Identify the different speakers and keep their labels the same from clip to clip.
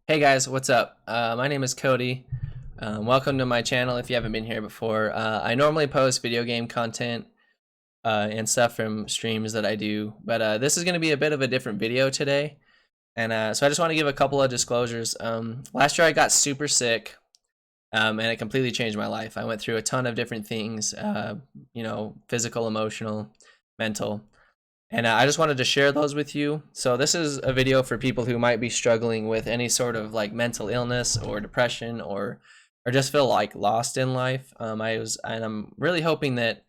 Speaker 1: Hey guys, what's up? My name is Cody. Welcome to my channel if you haven't been here before. I normally post video game content and stuff from streams that I do, but this is going to be a bit of a different video today. And so I just want to give a couple of disclosures. Last year I got super sick and it completely changed my life. I went through a ton of different things, physical, emotional, mental. And I just wanted to share those with you. So this is a video for people who might be struggling with any sort of like mental illness or depression or just feel like lost in life. And I'm really hoping that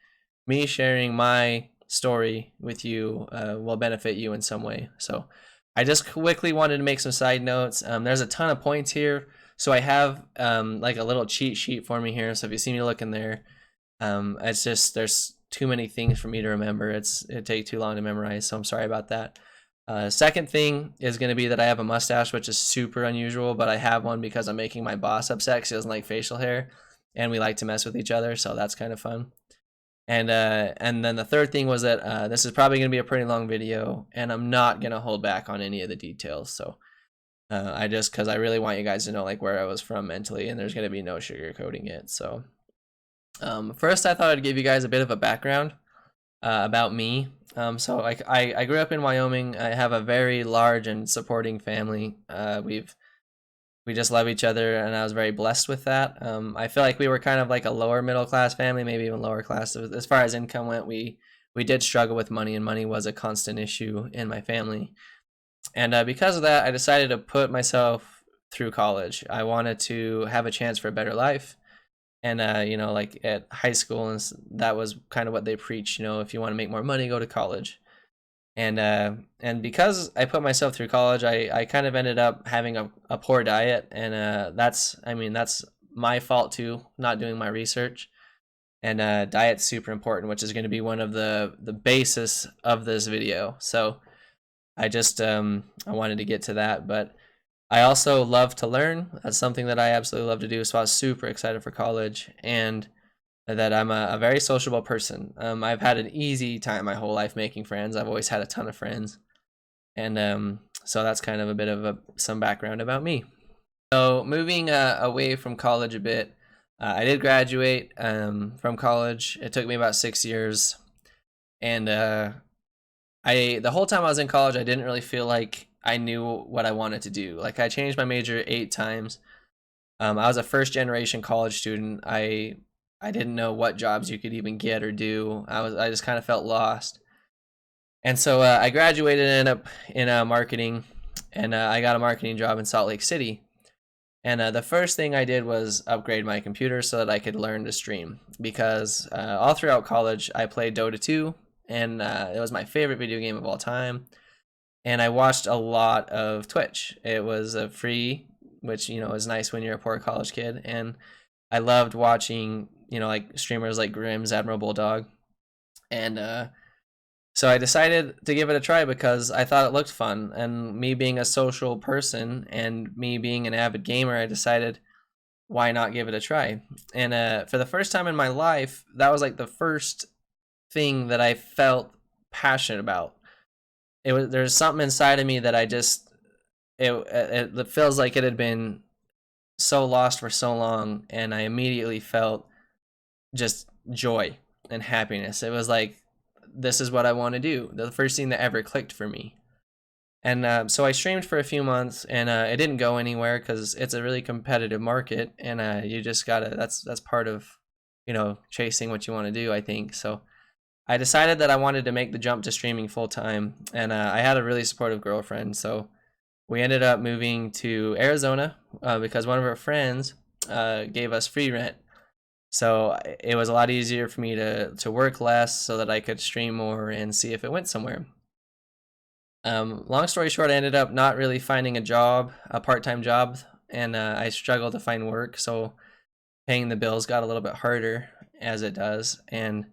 Speaker 1: me sharing my story with you will benefit you in some way. So I just quickly wanted to make some side notes. There's a ton of points here. So I have like a little cheat sheet for me here. So if you see me looking there, it's just there's too many things for me to remember. It'd take too long to memorize, so I'm sorry about that. Second thing is going to be that I have a mustache, which is super unusual, but I have one because I'm making my boss upset because he doesn't like facial hair, and we like to mess with each other, so that's kind of fun. And then the third thing was that this is probably going to be a pretty long video, and I'm not going to hold back on any of the details. So because I really want you guys to know like where I was from mentally, and there's going to be no sugarcoating it. So first, I thought I'd give you guys a bit of a background about me. So I grew up in Wyoming. I have a very large and supporting family. We just love each other, and I was very blessed with that. I feel like we were kind of like a lower middle class family, maybe even lower class. As far as income went, we did struggle with money, and money was a constant issue in my family. And because of that, I decided to put myself through college. I wanted to have a chance for a better life, and like at high school, and that was kind of what they preach. If you want to make more money, go to college. And because I put myself through college, I kind of ended up having a poor diet, and that's my fault too, not doing my research. And diet's super important, which is going to be one of the basis of this video. So I wanted to get to that. But I also love to learn. That's something that I absolutely love to do. So I was super excited for college, and that I'm a very sociable person. I've had an easy time my whole life making friends. I've always had a ton of friends. And so that's kind of a bit of some background about me. So moving away from college a bit, I did graduate from college. It took me about 6 years. And the whole time I was in college, I didn't really feel like I knew what I wanted to do. Like I changed my major 8 times. I was a first generation college student. I didn't know what jobs you could even get or do. I just kind of felt lost. And so I graduated and ended up in marketing, and I got a marketing job in Salt Lake City. And the first thing I did was upgrade my computer so that I could learn to stream, because all throughout college I played Dota 2, and it was my favorite video game of all time. And I watched a lot of Twitch. It was free, which is nice when you're a poor college kid, and I loved watching like streamers like Grimm's Admiral Bulldog. And so I decided to give it a try because I thought it looked fun, and me being a social person and me being an avid gamer, I decided why not give it a try. And for the first time in my life, that was like the first thing that I felt passionate about. There's something inside of me that it feels like it had been so lost for so long, and I immediately felt just joy and happiness. It was like, this is what I want to do. The first thing that ever clicked for me. And so I streamed for a few months, and it didn't go anywhere because it's a really competitive market, and you just gotta. That's part of, chasing what you want to do, I think. So I decided that I wanted to make the jump to streaming full time, and I had a really supportive girlfriend. So we ended up moving to Arizona because one of our friends gave us free rent. So it was a lot easier for me to work less so that I could stream more and see if it went somewhere. Long story short, I ended up not really finding a part-time job, and I struggled to find work. So paying the bills got a little bit harder, as it does. And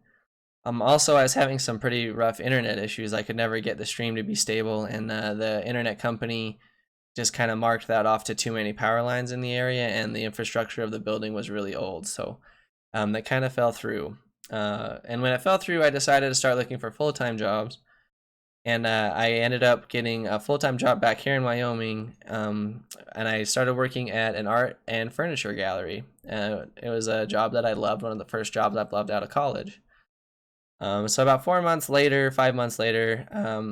Speaker 1: also I was having some pretty rough internet issues. I could never get the stream to be stable, and the internet company just kind of marked that off to too many power lines in the area, and the infrastructure of the building was really old. So that kind of fell through. And when it fell through, I decided to start looking for full-time jobs. And I ended up getting a full-time job back here in Wyoming, and I started working at an art and furniture gallery. It was a job that I loved, one of the first jobs I've loved out of college. So about 4 months later, 5 months later,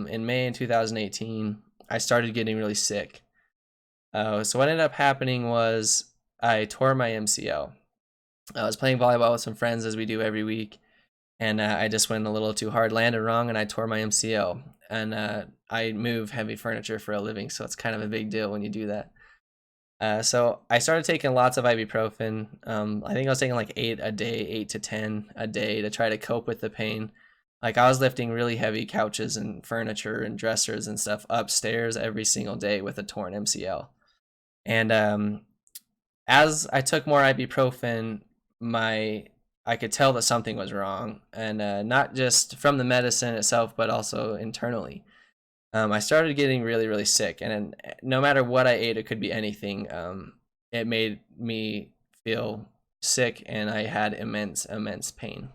Speaker 1: in May in 2018, I started getting really sick. So what ended up happening was I tore my MCL. I was playing volleyball with some friends as we do every week, and I just went a little too hard, landed wrong, and I tore my MCL. And I move heavy furniture for a living, so it's kind of a big deal when you do that. So I started taking lots of ibuprofen. I think I was taking like 8 a day, 8 to 10 a day to try to cope with the pain. Like I was lifting really heavy couches and furniture and dressers and stuff upstairs every single day with a torn MCL. And as I took more ibuprofen, I could tell that something was wrong, and not just from the medicine itself, but also internally. I started getting really, really sick, and no matter what I ate, it could be anything. It made me feel sick, and I had immense, immense pain.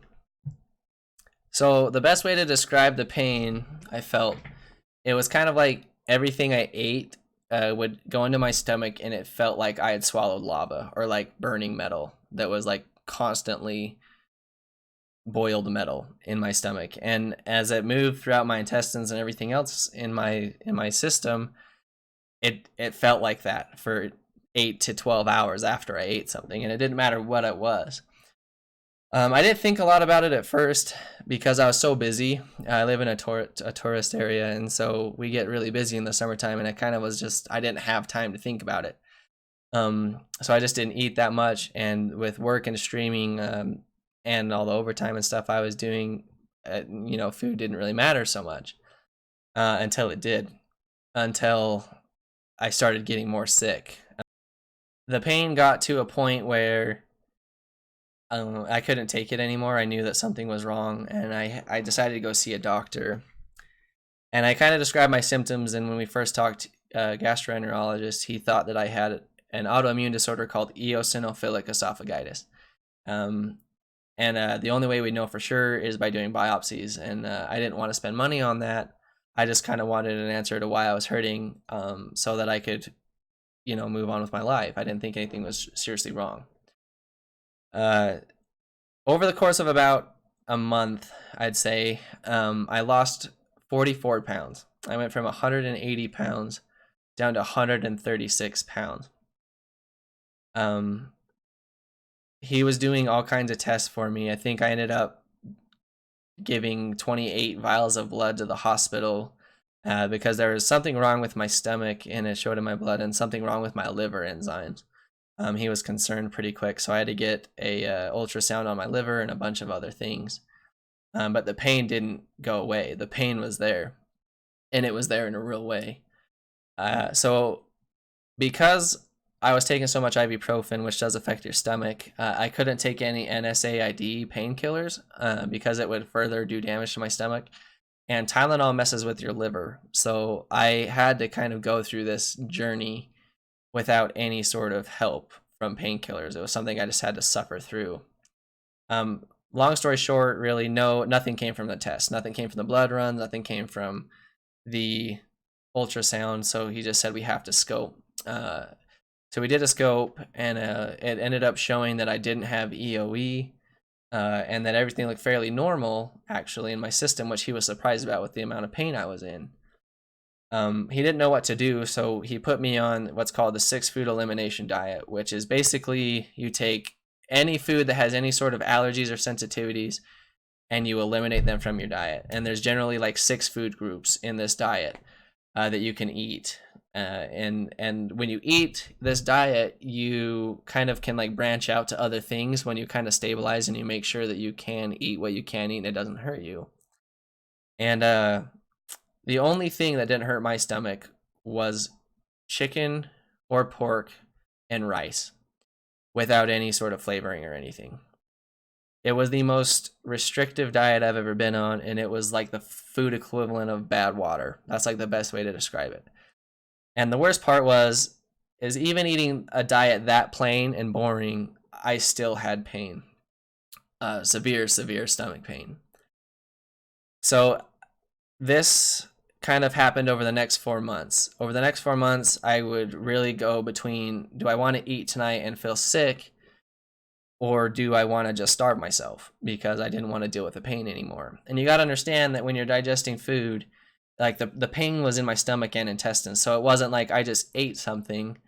Speaker 1: So the best way to describe the pain I felt, it was kind of like everything I ate would go into my stomach, and it felt like I had swallowed lava or like burning metal that was like constantly boiled metal in my stomach. And as it moved throughout my intestines and everything else in my system, it felt like that for 8 to 12 hours after I ate something, and it didn't matter what it was. I didn't think a lot about it at first because I was so busy. I live in a tourist area, and so we get really busy in the summertime, and it kind of was just I didn't have time to think about it. So I just didn't eat that much, and with work and streaming, and all the overtime and stuff I was doing, food didn't really matter so much until it did, until I started getting more sick. The pain got to a point where I couldn't take it anymore. I knew that something was wrong, and I decided to go see a doctor. And I kind of described my symptoms, and when we first talked, gastroenterologist, he thought that I had an autoimmune disorder called eosinophilic esophagitis. And the only way we know for sure is by doing biopsies. And I didn't want to spend money on that. I just kind of wanted an answer to why I was hurting, so that I could, move on with my life. I didn't think anything was seriously wrong. Over the course of about a month, I'd say, I lost 44 pounds. I went from 180 pounds down to 136 pounds. He was doing all kinds of tests for me. I think I ended up giving 28 vials of blood to the hospital because there was something wrong with my stomach, and it showed in my blood, and something wrong with my liver enzymes. He was concerned pretty quick, so I had to get a ultrasound on my liver and a bunch of other things. But the pain didn't go away. The pain was there, and it was there in a real way. So because I was taking so much ibuprofen, which does affect your stomach, I couldn't take any NSAID painkillers because it would further do damage to my stomach. And Tylenol messes with your liver. So I had to kind of go through this journey without any sort of help from painkillers. It was something I just had to suffer through. Long story short, really, nothing came from the test. Nothing came from the blood runs. Nothing came from the ultrasound. So he just said we have to scope. So we did a scope, and it ended up showing that I didn't have EOE, and that everything looked fairly normal, actually, in my system, which he was surprised about with the amount of pain I was in. He didn't know what to do, so he put me on what's called the 6-food elimination diet, which is basically you take any food that has any sort of allergies or sensitivities, and you eliminate them from your diet. And there's generally like 6 food groups in this diet that you can eat. And when you eat this diet, you kind of can like branch out to other things when you kind of stabilize and you make sure that you can eat what you can eat and it doesn't hurt you. And the only thing that didn't hurt my stomach was chicken or pork and rice without any sort of flavoring or anything. It was the most restrictive diet I've ever been on, and it was like the food equivalent of bad water. That's like the best way to describe it. And the worst part is even eating a diet that plain and boring, I still had pain. Severe stomach pain. So this kind of happened over the next 4 months. Over the next 4 months, I would really go between, do I want to eat tonight and feel sick, or do I want to just starve myself because I didn't want to deal with the pain anymore? And you got to understand that when you're digesting food, like the pain was in my stomach and intestines. So it wasn't like I just ate something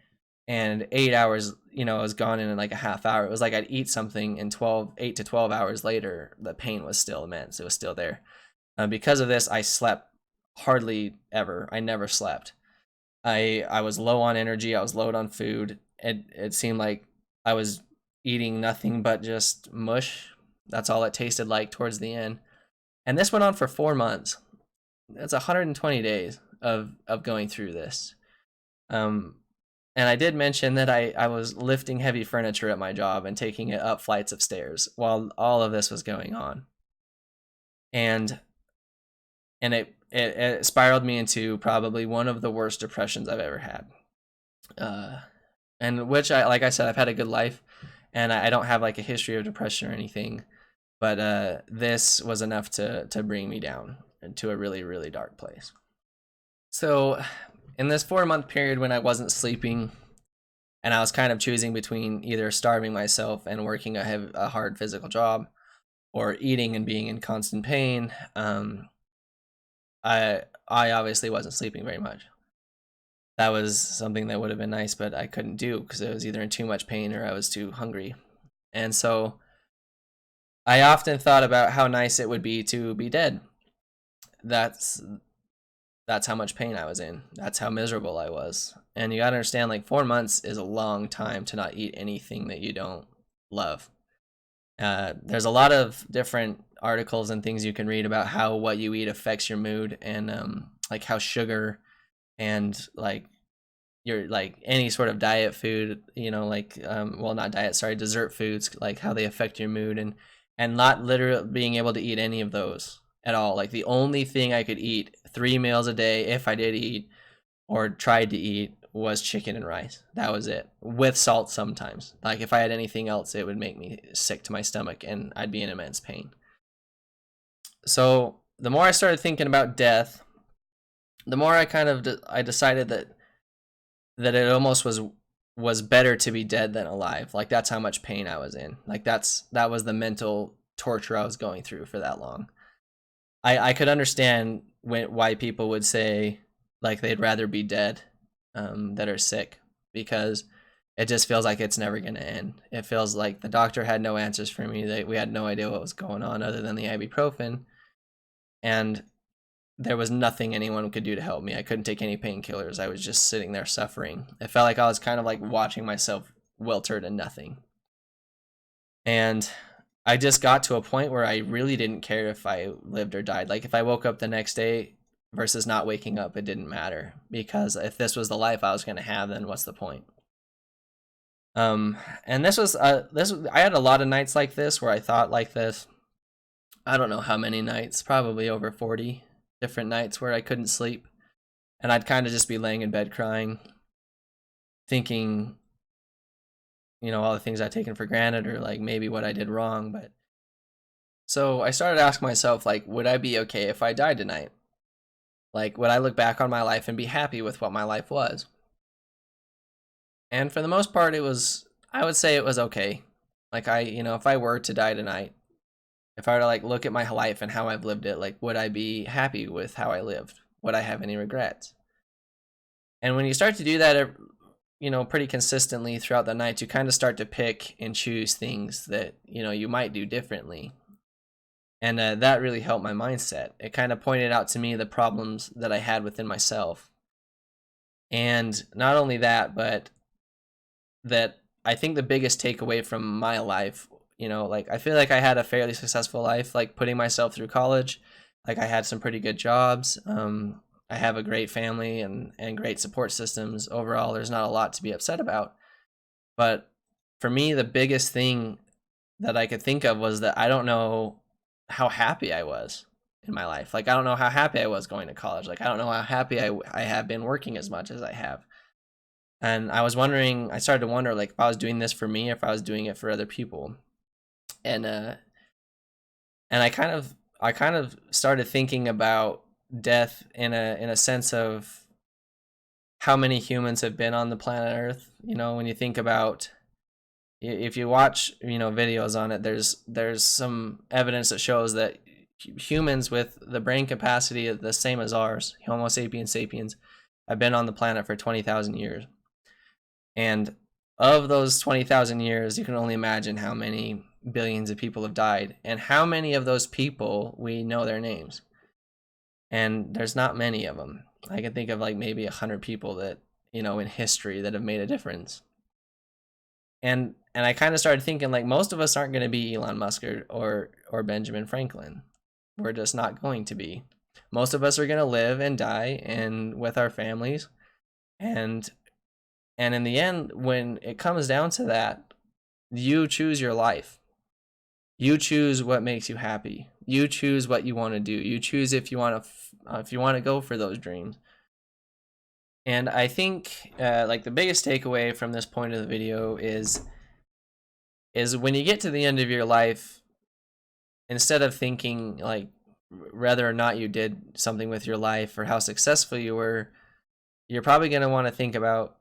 Speaker 1: and 8 hours, it was gone in like a half hour. It was like I'd eat something and 8 to 12 hours later, the pain was still immense. It was still there. Because of this, I slept hardly ever. I never slept. I was low on energy. I was low on food. It seemed like I was eating nothing but just mush. That's all it tasted like towards the end. And this went on for 4 months. That's 120 days of going through this. And I did mention that I was lifting heavy furniture at my job and taking it up flights of stairs while all of this was going on. And it spiraled me into probably one of the worst depressions I've ever had. And which like I said, I've had a good life, and I don't have like a history of depression or anything, but this was enough to bring me down into a really, really dark place. So in this 4 month period when I wasn't sleeping and I was kind of choosing between either starving myself and working a hard physical job, or eating and being in constant pain, I obviously wasn't sleeping very much. That was something that would have been nice, but I couldn't do because I was either in too much pain or I was too hungry. And so I often thought about how nice it would be to be dead. That's how much pain I was in. That's how miserable I was. And you gotta understand, like 4 months is a long time to not eat anything that you don't love. There's a lot of different articles and things you can read about how what you eat affects your mood, and like how sugar and like your like any sort of diet food, well, not diet, sorry, dessert foods, like how they affect your mood, and not literally being able to eat any of those at all. Like the only thing I could eat 3 meals a day, if I did eat or tried to eat, was chicken and rice. That was it, with salt sometimes. Like if I had anything else, it would make me sick to my stomach and I'd be in immense pain. So the more I started thinking about death, the more I decided that it almost was better to be dead than alive. Like that's how much pain I was in. Like that was the mental torture I was going through for that long. I could understand why people would say like they'd rather be dead, that are sick, because it just feels like it's never going to end. It feels like the doctor had no answers for me. We had no idea what was going on other than the ibuprofen, and there was nothing anyone could do to help me. I couldn't take any painkillers. I was just sitting there suffering. It felt like I was kind of like watching myself welter to nothing. And I just got to a point where I really didn't care if I lived or died. Like if I woke up the next day versus not waking up, it didn't matter, because if this was the life I was going to have, then what's the point? And this was I had a lot of nights like this where I thought like this. I don't know how many nights, probably over 40 different nights where I couldn't sleep, and I'd kind of just be laying in bed crying, thinking, all the things I'd taken for granted, or like maybe what I did wrong. But so I started asking myself, like, would I be okay if I died tonight? Like, would I look back on my life and be happy with what my life was? And for the most part, I would say it was okay. Like if I were to die tonight, if I were to like look at my life and how I've lived it, like, would I be happy with how I lived? Would I have any regrets? And when you start to do that, pretty consistently throughout the night, you kind of start to pick and choose things that, you might do differently. And that really helped my mindset. It kind of pointed out to me the problems that I had within myself. And not only that, but that I think the biggest takeaway from my life, like I feel like I had a fairly successful life, like putting myself through college. Like I had some pretty good jobs. I have a great family and great support systems. Overall, there's not a lot to be upset about. But for me, the biggest thing that I could think of was that I don't know how happy I was in my life. Like I don't know how happy I was going to college. Like I don't know how happy I have been working as much as I have. And I started to wonder, like, if I was doing this for me, if I was doing it for other people. And I kind of started thinking about death in a sense of how many humans have been on the planet Earth. You know, when you think about, if you watch, you know, videos on it, there's some evidence that shows that humans with the brain capacity the same as ours, Homo sapiens sapiens, have been on the planet for 20,000 years. And of those 20,000 years, you can only imagine how many billions of people have died, and how many of those people we know their names. And there's not many of them. I can think of like maybe 100 people that, you know, in history that have made a difference. And I kind of started thinking, like, most of us aren't going to be Elon Musk or Benjamin Franklin. We're just not going to be. Most of us are going to live and die and with our families. And in the end, when it comes down to that, you choose your life. You choose what makes you happy. You choose what you want to do. You choose if you want to go for those dreams. And I think like the biggest takeaway from this point of the video is when you get to the end of your life, instead of thinking like whether or not you did something with your life or how successful you were, you're probably going to want to think about,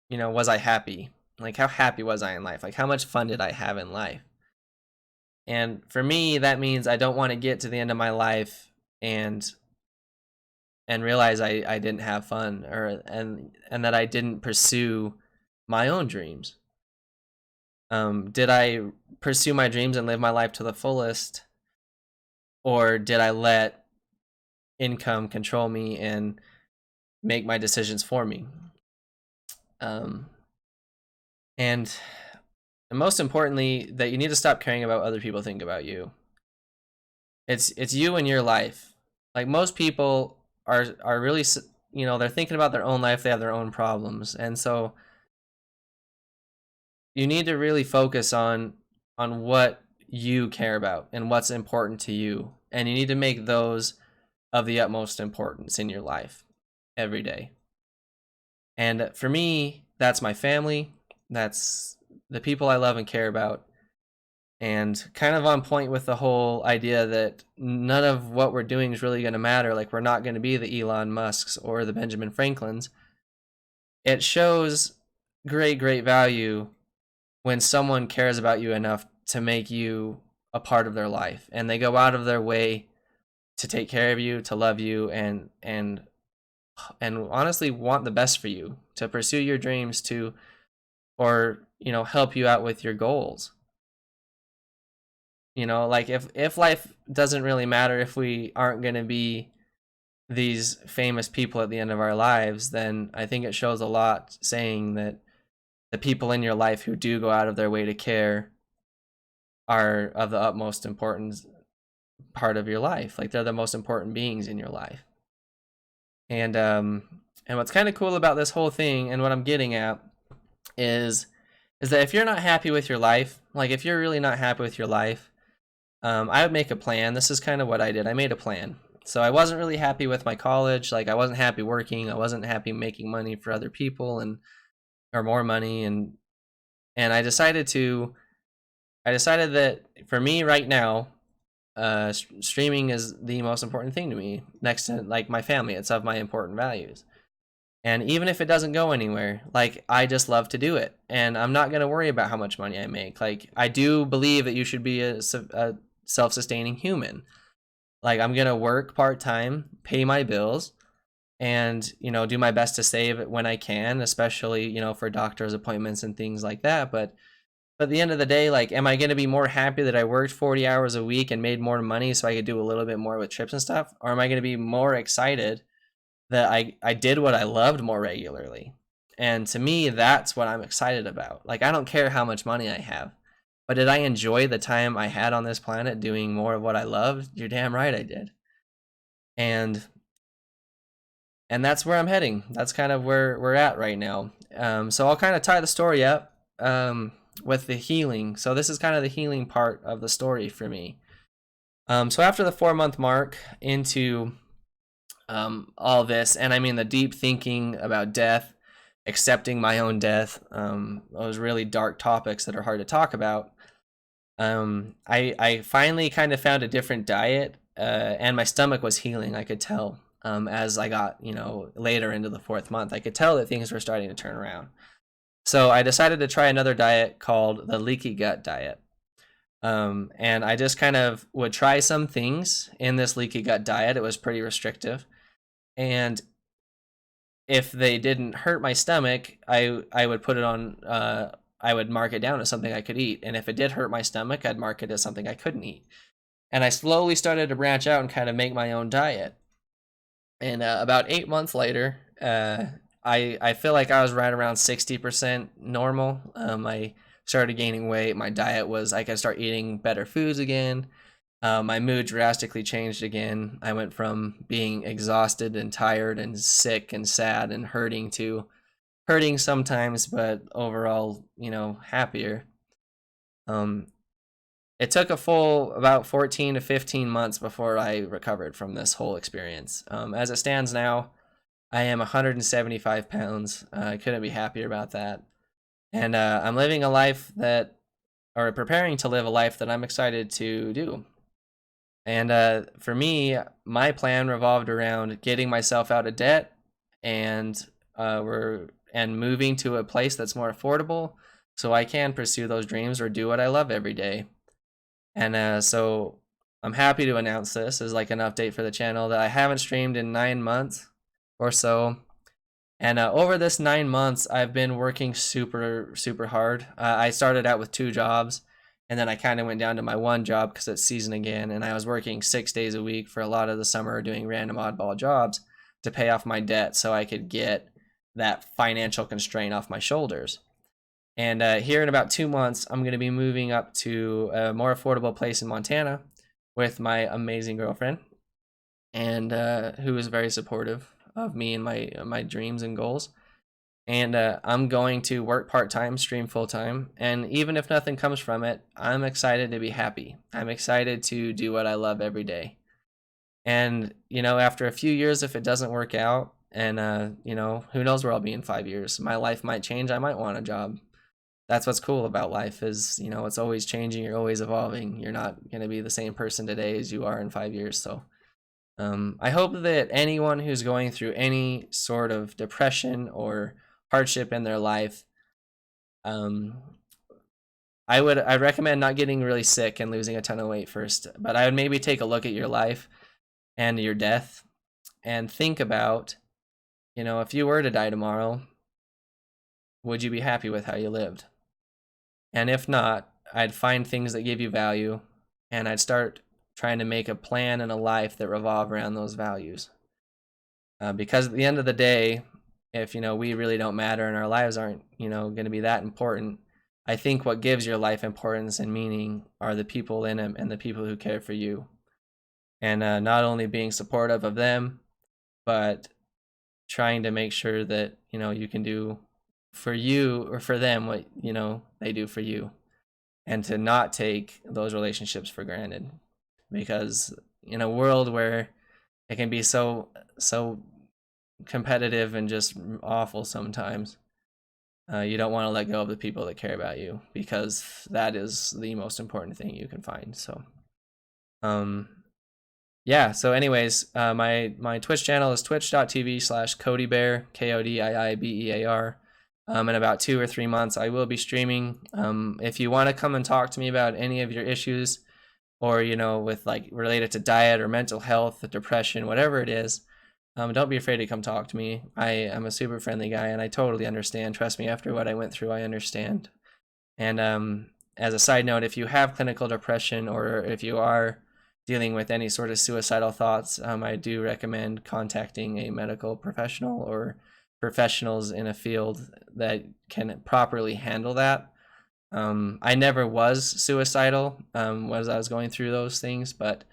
Speaker 1: you know, was I happy? Like, how happy was I in life? Like, how much fun did I have in life? And for me, that means I don't want to get to the end of my life and realize I didn't have fun, or and that I didn't pursue my own dreams. Did I pursue my dreams and live my life to the fullest, or did I let income control me and make my decisions for me? And most importantly, that you need to stop caring about what other people think about you. It's you and your life. Like, most people are really, you know, they're thinking about their own life. They have their own problems, and so you need to really focus on what you care about and what's important to you, and you need to make those of the utmost importance in your life every day. And for me, that's my family, that's the people I love and care about, and kind of on point with the whole idea that none of what we're doing is really going to matter. Like, we're not going to be the Elon Musks or the Benjamin Franklins. It shows great value when someone cares about you enough to make you a part of their life, and they go out of their way to take care of you, to love you, and honestly want the best for you, to pursue your dreams, or, you know, help you out with your goals. You know, like, if life doesn't really matter, if we aren't going to be these famous people at the end of our lives, then I think it shows a lot saying that the people in your life who do go out of their way to care are of the utmost importance part of your life. Like, they're the most important beings in your life. And what's kind of cool about this whole thing, and what I'm getting at, is that if you're not happy with your life, like if you're really not happy with your life, I would make a plan. This is kind of what I did. I made a plan. So I wasn't really happy with my college. Like, I wasn't happy working. I wasn't happy making money for other people or more money. And I decided that for me right now, streaming is the most important thing to me, next to like my family. It's of my important values. And even if it doesn't go anywhere, like, I just love to do it, and I'm not going to worry about how much money I make. Like, I do believe that you should be a self-sustaining human. Like, I'm going to work part-time, pay my bills, and, you know, do my best to save it when I can, especially, you know, for doctor's appointments and things like that. But at the end of the day, like, am I going to be more happy that I worked 40 hours a week and made more money so I could do a little bit more with trips and stuff? Or am I going to be more excited that I did what I loved more regularly? And to me, that's what I'm excited about. Like, I don't care how much money I have, but did I enjoy the time I had on this planet doing more of what I loved? You're damn right I did. And that's where I'm heading. That's kind of where we're at right now. So I'll kind of tie the story up with the healing. So this is kind of the healing part of the story for me. So after the 4-month mark into all this, and I mean the deep thinking about death, accepting my own death, those really dark topics that are hard to talk about, I finally kind of found a different diet, and my stomach was healing. I could tell. as I got, later into the 4th month. I could tell that things were starting to turn around. So I decided to try another diet called the leaky gut diet. And I just kind of would try some things in this leaky gut diet. It was pretty restrictive. And if they didn't hurt my stomach, I would put it on, I would mark it down as something I could eat. And if it did hurt my stomach, I'd mark it as something I couldn't eat. And I slowly started to branch out and kind of make my own diet. And about 8 months later, I feel like I was right around 60% normal. I started gaining weight. My diet was, I could start eating better foods again. My mood drastically changed again. I went from being exhausted and tired and sick and sad and hurting to hurting sometimes, but overall, happier. It took a full about 14 to 15 months before I recovered from this whole experience. As it stands now, I am 175 pounds. I couldn't be happier about that. And I'm living a life or preparing to live a life that I'm excited to do. And for me, my plan revolved around getting myself out of debt and moving to a place that's more affordable so I can pursue those dreams or do what I love every day. And so I'm happy to announce this as like an update for the channel that I haven't streamed in 9 months or so. And over this 9 months, I've been working super, super hard. I started out with 2 jobs, and then I kind of went down to my 1 job because it's season again. And I was working 6 days a week for a lot of the summer doing random oddball jobs to pay off my debt so I could get that financial constraint off my shoulders. And here in about 2 months, I'm going to be moving up to a more affordable place in Montana with my amazing girlfriend, and who is very supportive of me and my dreams and goals. And I'm going to work part-time, stream full-time, and even if nothing comes from it, I'm excited to be happy. I'm excited to do what I love every day. And after a few years, if it doesn't work out, and who knows where I'll be in 5 years, my life might change. I might want a job. That's what's cool about life is, it's always changing. You're always evolving. You're not going to be the same person today as you are in 5 years. So I hope that anyone who's going through any sort of depression or hardship in their life, I'd recommend not getting really sick and losing a ton of weight first, but I would maybe take a look at your life and your death and think about, if you were to die tomorrow, would you be happy with how you lived? And if not, I'd find things that give you value, and I'd start trying to make a plan and a life that revolve around those values. Because at the end of the day, if we really don't matter and our lives aren't going to be that important, I think what gives your life importance and meaning are the people in it and the people who care for you. And not only being supportive of them, but trying to make sure that you can do for you or for them what they do for you, and to not take those relationships for granted, because in a world where it can be so competitive and just awful sometimes, you don't want to let go of the people that care about you, because that is the most important thing you can find. So yeah, so anyways, my Twitch channel is twitch.tv/CodyBear, KODIIBEAR. In about 2 or 3 months, I will be streaming. If you want to come and talk to me about any of your issues, or with like related to diet or mental health, depression, whatever it is, don't be afraid to come talk to me. I am a super friendly guy, and I totally understand. Trust me, after what I went through, I understand. And as a side note, if you have clinical depression, or if you are dealing with any sort of suicidal thoughts, I do recommend contacting a medical professional or professionals in a field that can properly handle that. I never was suicidal as I was going through those things, but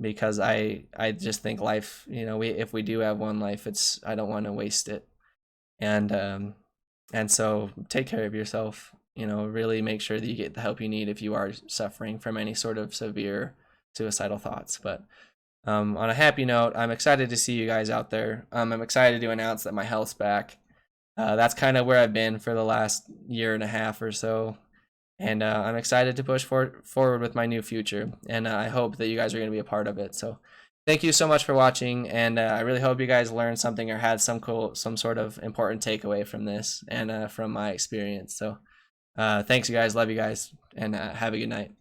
Speaker 1: because I just think life, if we do have one life, I don't want to waste it. And so take care of yourself, really make sure that you get the help you need if you are suffering from any sort of severe suicidal thoughts. But on a happy note, I'm excited to see you guys out there. I'm excited to announce that my health's back. That's kind of where I've been for the last year and a half or so. And I'm excited to push forward with my new future. And I hope that you guys are going to be a part of it. So thank you so much for watching, and I really hope you guys learned something or had some sort of important takeaway from this and from my experience. So thanks, you guys. Love you guys, and have a good night.